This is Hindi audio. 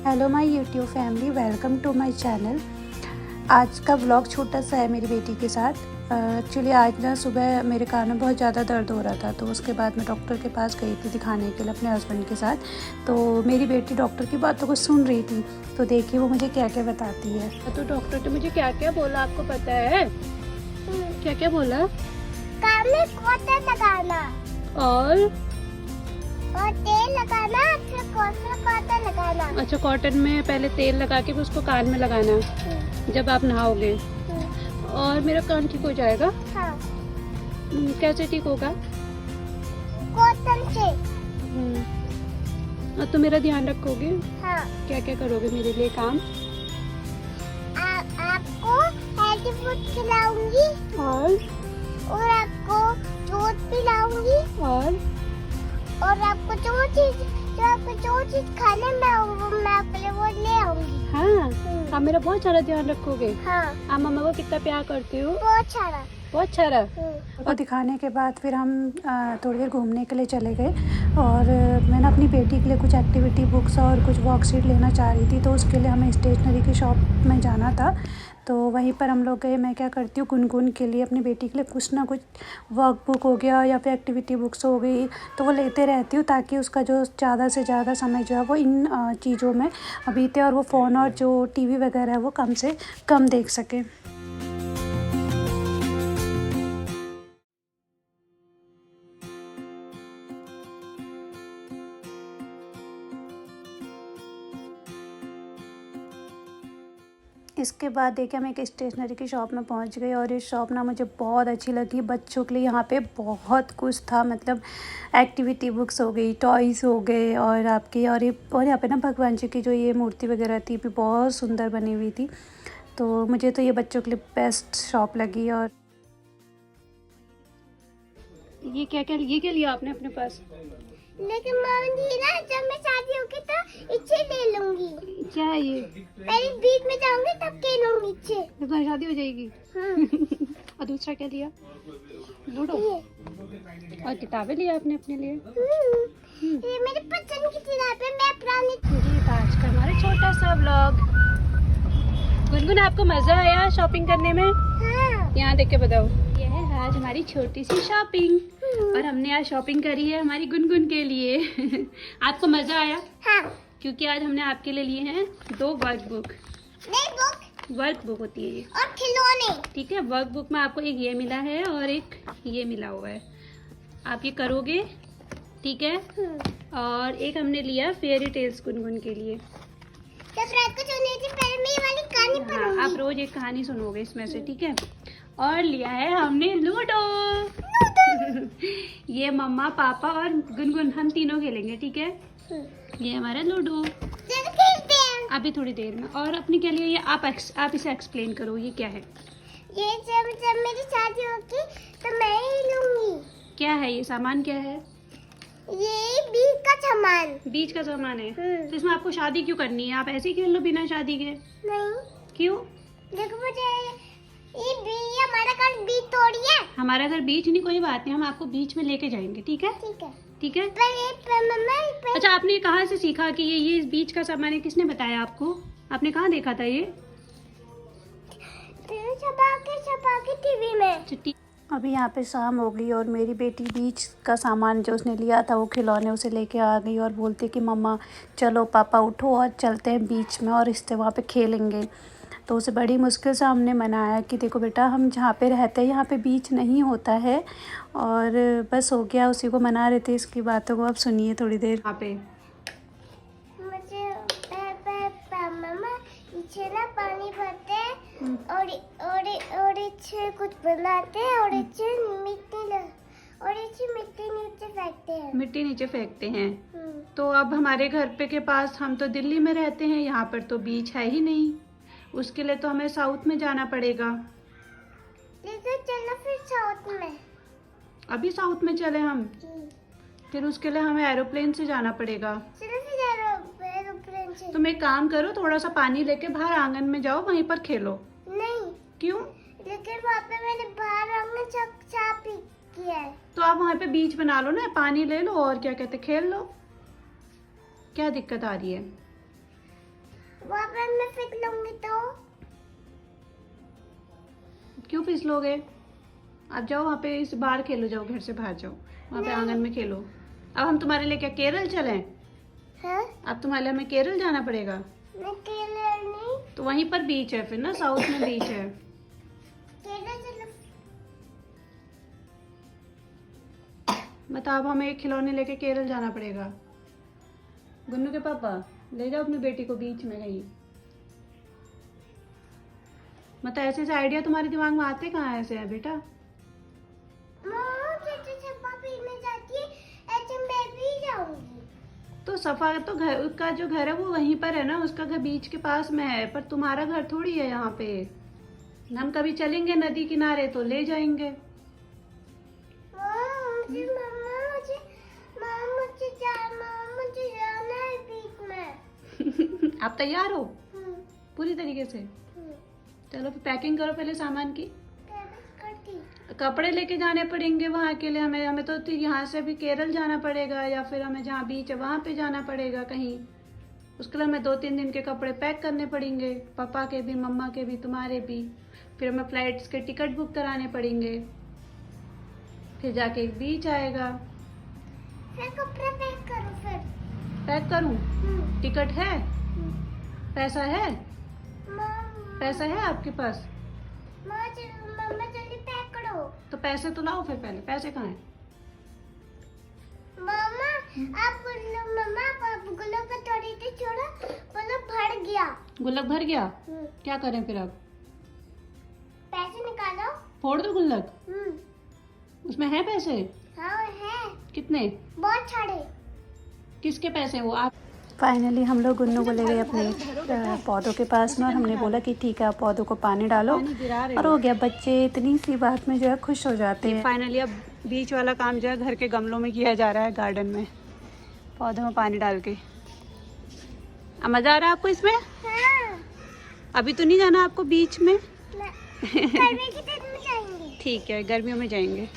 Hello my YouTube family, welcome to my channel. आज का व्लॉग छोटा सा है मेरी बेटी के साथ। एक्चुअली आज ना सुबह मेरे कान में बहुत ज़्यादा दर्द हो रहा था, तो उसके बाद मैं डॉक्टर के पास गई थी दिखाने के लिए अपने हस्बैंड के साथ। तो मेरी बेटी डॉक्टर की बातों को सुन रही थी, तो देखिए वो मुझे क्या क्या बताती है। तो डॉक्टर ने मुझे क्या क्या बोला आपको पता है? क्या क्या बोला? कान में कॉटन लगाना और तेल लगाना, फिर कॉटन लगाना। अच्छा, कॉटन में पहले तेल लगा के फिर उसको कान में लगाना जब आप नहाओगे, और मेरा कान ठीक हो जाएगा। हाँ, कैसे ठीक होगा? कॉटन से। और तो मेरा ध्यान रखोगे? हाँ, क्या क्या करोगे मेरे लिए काम? आपको हेल्दी फूड खिलाऊंगी और आपको दूध पिलाऊंगी और आपको जो चीज खाने में मैं आपके लिए वो ले आऊंगी। हाँ, आप मेरा बहुत सारा ध्यान रखोगे। हाँ, आप मम्मा को कितना प्यार करते हो? बहुत सारा। बहुत सारा। और दिखाने के बाद फिर हम थोड़ी देर घूमने के लिए चले गए, और मैंने अपनी बेटी के लिए कुछ एक्टिविटी बुक्स और कुछ वर्कशीट लेना चाह रही थी, तो उसके लिए हमें स्टेशनरी की शॉप में जाना था। तो वहीं पर हम लोग गए। मैं क्या करती हूँ, गुनगुन के लिए अपनी बेटी के लिए कुछ ना कुछ वर्क बुक हो गया या फिर एक्टिविटी बुक्स हो गई, तो वो लेते रहती हूँ ताकि उसका जो ज़्यादा से ज़्यादा समय जो है वो इन चीज़ों में बीते, और वो फ़ोन और जो टीवी वगैरह है वो कम से कम देख सके। इसके बाद देखिए हम एक स्टेशनरी की शॉप में पहुंच गए, और ये शॉप ना मुझे बहुत अच्छी लगी। बच्चों के लिए यहाँ पे बहुत कुछ था, मतलब एक्टिविटी बुक्स हो गई, टॉयज़ हो गए, और आपकी और यहाँ पे ना भगवान जी की जो ये मूर्ति वगैरह थी भी बहुत सुंदर बनी हुई थी। तो मुझे तो ये बच्चों के लिए बेस्ट शॉप लगी। और ये क्या लिया आपने अपने पास? लेकिन मम्मी ना, जब मैं शादी होगी तो इच्छे ले लूंगी। क्या है ये? पहले बीच में जाऊंगी तब खेलूंगी इच्छे। जब तुम्हारी शादी हो जाएगी। और दूसरा क्या लिया? लूडो। और किताबें लिया आपने अपने लिए? ये मेरी पसंद की किताबें, मैं पुरानी। जी, तो आज का हमारा छोटा सा व्लॉग। गुनगुन, आपको मजा आया शॉपिंग करने में? हाँ। यहाँ देख के बताओ। ये है आज हमारी छोटी सी शॉपिंग, और हमने आज शॉपिंग करी है हमारी गुनगुन के लिए। आपको मजा आया? हाँ। क्योंकि आज हमने आपके लिए लिए हैं 2 वर्क बुक। नहीं, वर्क बुक होती है ये, और खिलौने। ठीक है। वर्क बुक में आपको एक ये मिला है और एक ये मिला हुआ है। आप ये करोगे, ठीक है। और एक हमने लिया फेयरी टेल्स गुनगुन के लिए। जब रात को सोने से पहले मैं ये वाली कहानी पढ़ूंगी। आप रोज एक कहानी सुनोगे इसमें से, ठीक है। और लिया है हमने लूडो। ये मम्मा, पापा और गुनगुन हम तीनों खेलेंगे, ठीक है। ये हमारा लूडो। चलो खेलते हैं अभी थोड़ी देर में। और अपने क्या लिए ये आप इसे एक्सप्लेन करो, ये क्या है? ये जब मेरी शादी होगी तो मैं ही लूंगी। क्या है ये सामान? क्या है ये बीच का सामान। बीच का सामान है। तो इसमें आपको शादी क्यों करनी है? आप ऐसे ही खेल लो बिना शादी के। नहीं, क्यों? देखो मुझे ये हमारा घर बीच थोड़ी है। हमारा घर बीच नहीं, कोई बात नहीं, हम आपको बीच में लेके जाएंगे, ठीक है। ठीक है। ठीक है। मम्मा, अच्छा, आपने कहाँ से सीखा कि ये बीच का सामान है? किसने बताया आपको? आपने कहाँ देखा था ये? छपा के टीवी में। चिट्ठी। अभी यहाँ पे शाम हो गई, और मेरी बेटी बीच का सामान जो उसने लिया था वो खिलौने उसे लेके आ गई, और बोलती कि मम्मा चलो पापा उठो और चलते हैं बीच में और इससे वहाँ पे खेलेंगे। तो उसे बड़ी मुश्किल से हमने मनाया कि देखो बेटा, हम जहाँ पे रहते हैं यहाँ पे बीच नहीं होता है, और बस हो गया, उसी को मना रहे थे। इसकी बातों को अब सुनिए थोड़ी देर। यहाँ पे मुझे मम्मा इच्छे ना पानी भरते हैं और इच्छे कुछ बनाते हैं और इच्छे मिट्टी नीचे फेंकते हैं। मिट्टी नीचे फेंकते हैं। तो अब हमारे घर पे के पास, हम तो दिल्ली में रहते हैं, यहाँ पर तो बीच है ही नहीं। उसके लिए तो हमें साउथ में जाना पड़ेगा। चलो फिर साउथ में। अभी साउथ में चले हम? फिर उसके लिए हमें एरोप्लेन से जाना पड़ेगा। चलो फिर एरोप्लेन से। तुम एक काम करो, थोड़ा सा पानी लेके बाहर आंगन में जाओ, वहीं पर खेलो। नहीं। क्यों? लेकिन वहाँ पे मैंने बाहर आंगन चाय पी किया है। तो आप वहाँ पे बीच बना लो ना, पानी ले लो और क्या कहते खेल लो। क्या दिक्कत आ रही है? वहाँ पे मैं फेंक लूंगी तो क्यों फिसलोगे? आप जाओ वहाँ पे इस बाहर खेलो, जाओ घर से बाहर जाओ, वहाँ पे आंगन में खेलो। अब हम तुम्हारे लिए क्या केरल चलें? हाँ? अब तुम्हारे लिए हमें केरल जाना पड़ेगा। मैं केरल नहीं, तो वहीं पर बीच है फिर ना, साउथ में बीच है। केरल चलो। मतलब अब हमें एक खिलौने लेके केरल जाना पड़ेगा। गुन्नू के पापा ले जाओ अपनी बेटी को बीच में कहीं। मतलब ऐसे ऐसे आइडिया तुम्हारे दिमाग में आते कहाँ ऐसे है बेटा? मम्मा जैसे सफा पीने जाती है ऐसे मैं भी जाऊंगी। तो सफा तो घर का जो घर है वो वहीं पर है ना, उसका घर बीच के पास में है, पर तुम्हारा घर थोड़ी है यहाँ पे। हम कभी चलेंगे नदी किनारे तो ले जाएंगे। मुझे जाना है बीच में। आप तैयार हो पूरी तरीके से? चलो फिर पैकिंग करो पहले सामान की। कपड़े लेके जाने पड़ेंगे वहाँ के लिए हमें तो यहाँ से भी केरल जाना पड़ेगा, या फिर हमें जहाँ बीच है वहाँ पे जाना पड़ेगा कहीं। उसके लिए हमें 2-3 दिन के कपड़े पैक करने पड़ेंगे, पापा के भी, मम्मा के भी, तुम्हारे भी। फिर हमें फ्लाइट्स के टिकट बुक कराने पड़ेंगे, फिर जाके एक बीच आएगा। फिर कपड़े पैक करो। फिर पैक करूँ? टिकट है? पैसा है? पैसा है आपके पास? मम्मा जल्दी पैक करो। तो पैसे तो लाओ फिर पहले। पैसे कहाँ हैं? मम्मा आप गुल्लक को थोड़ी सी छोड़ो, गुल्लक भर गया। गुल्लक भर गया? क्या करें फिर अब? पैसे निकालो। फोड़ दो गुल्लक? उसमें है पैसे? हाँ है। कितने? बहुत सारे। किसके पैसे वो? आप? फाइनली हम लोग गुन्नू को ले गए अपने पौधों के पास में, और हमने बोला कि ठीक है आप पौधों को पानी डालो, और हो गया। बच्चे इतनी सी बात में जो है खुश हो जाते हैं। फाइनली अब बीच वाला काम जो है घर के गमलों में किया जा रहा है, गार्डन में पौधों में पानी डाल के। अब मजा आ रहा है आपको इसमें? हाँ। अभी तो नहीं जाना आपको बीच में? गर्मी के दिन में जाएंगे। ठीक है, गर्मियों में जाएंगे।